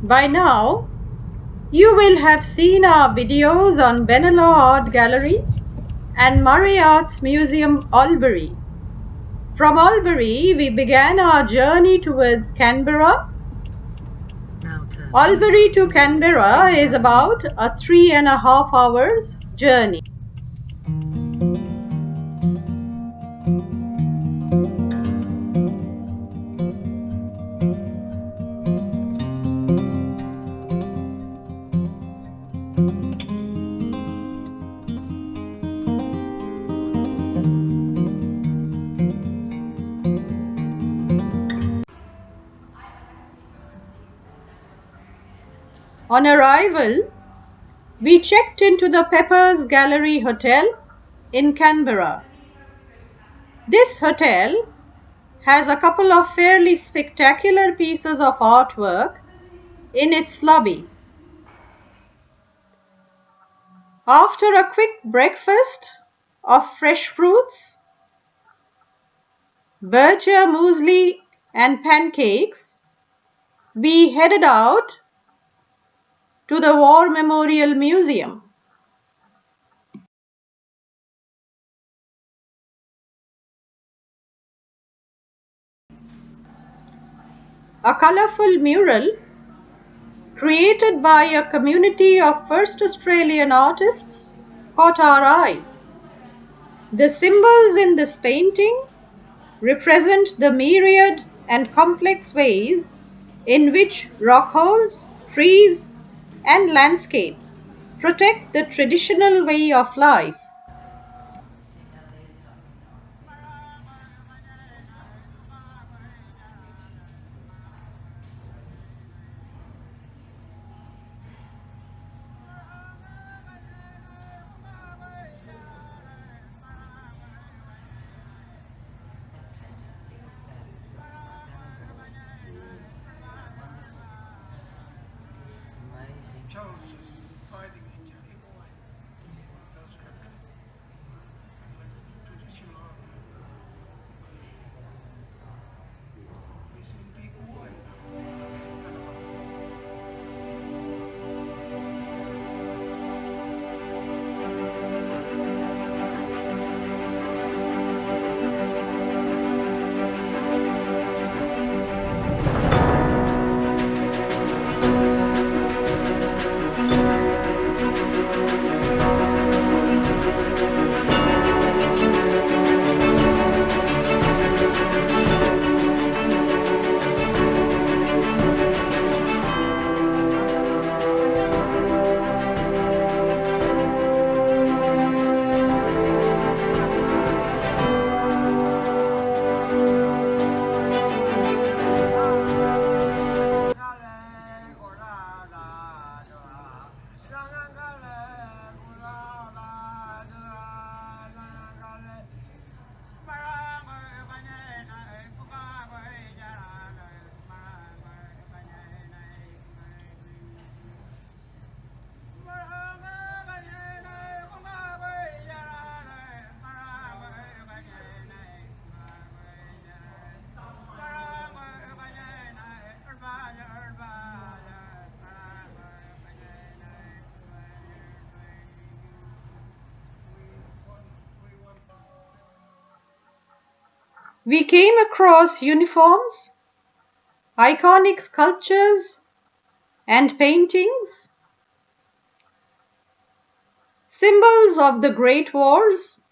By now, you will have seen our videos on Benalla Art Gallery and Murray Arts Museum, Albury. From Albury, we began our journey towards Canberra. Albury to Canberra is about a 3.5 hours journey. On arrival, we checked into the Peppers Gallery Hotel in Canberra. This hotel has a couple of fairly spectacular pieces of artwork in its lobby. After a quick breakfast of fresh fruits, Berkshire muesli and pancakes, we headed out to the War Memorial Museum. A colorful mural created by a community of first Australian artists caught our eye. The symbols in this painting represent the myriad and complex ways in which rock holes, trees, and landscape protect the traditional way of life. We came across uniforms, iconic sculptures and paintings, symbols of the Great Wars,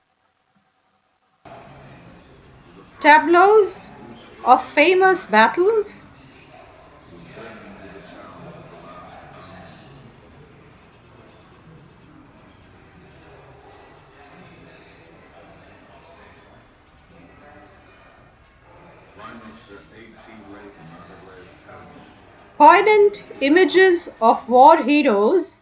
tableaus of famous battles, poignant images of war heroes,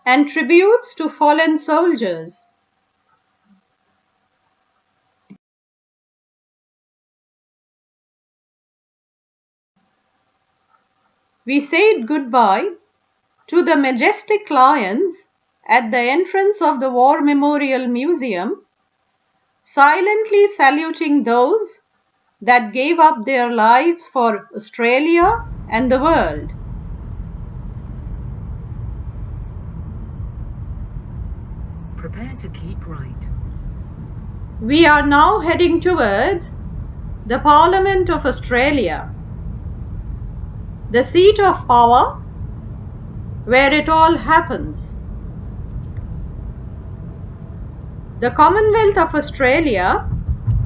and tributes to fallen soldiers. We said goodbye to the majestic lions at the entrance of the War Memorial Museum, silently saluting those that gave up their lives for Australia and the world. Prepare to keep right. We are now heading towards the Parliament of Australia, the seat of power where it all happens. The Commonwealth of Australia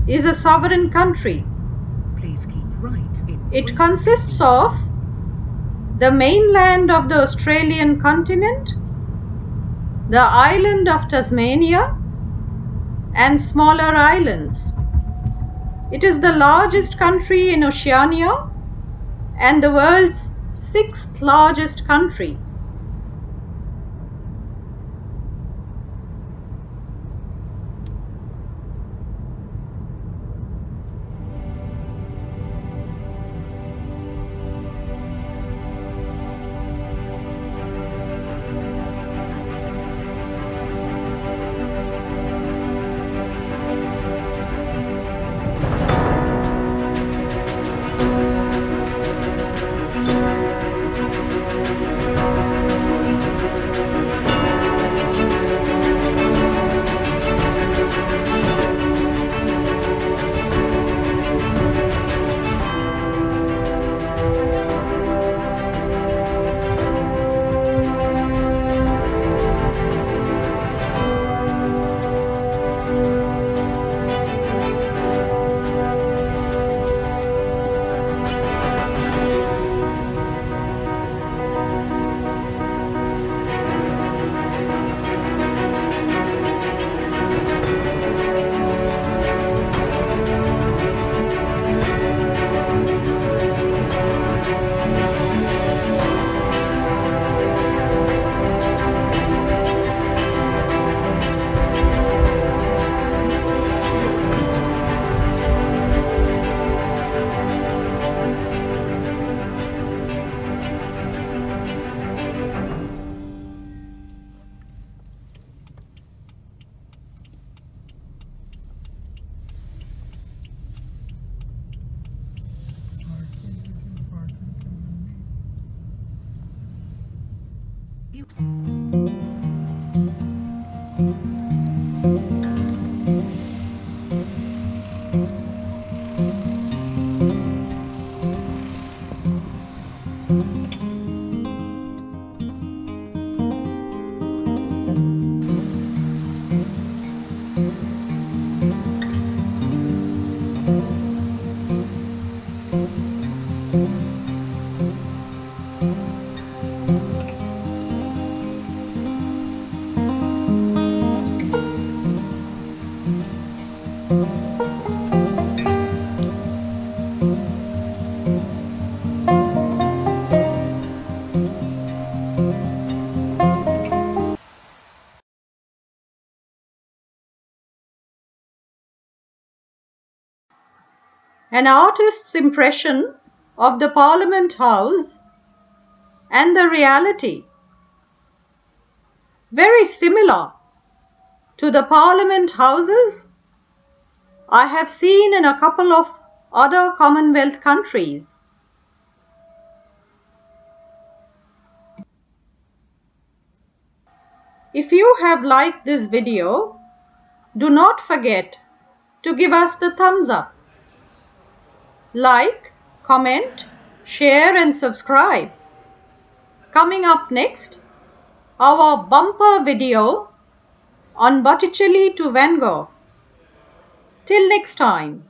is a sovereign country. Please keep right in It 300 consists meters. of the mainland of the Australian continent, the island of Tasmania, and smaller islands. It is the largest country in Oceania and the world's 6th largest country. An artist's impression of the Parliament House and the reality. Very similar to the Parliament Houses I have seen in a couple of other Commonwealth countries. If you have liked this video, do not forget to give us the thumbs up. Like, comment, share and subscribe. Coming up next, our bumper video on Botticelli to Van Gogh. Till next time.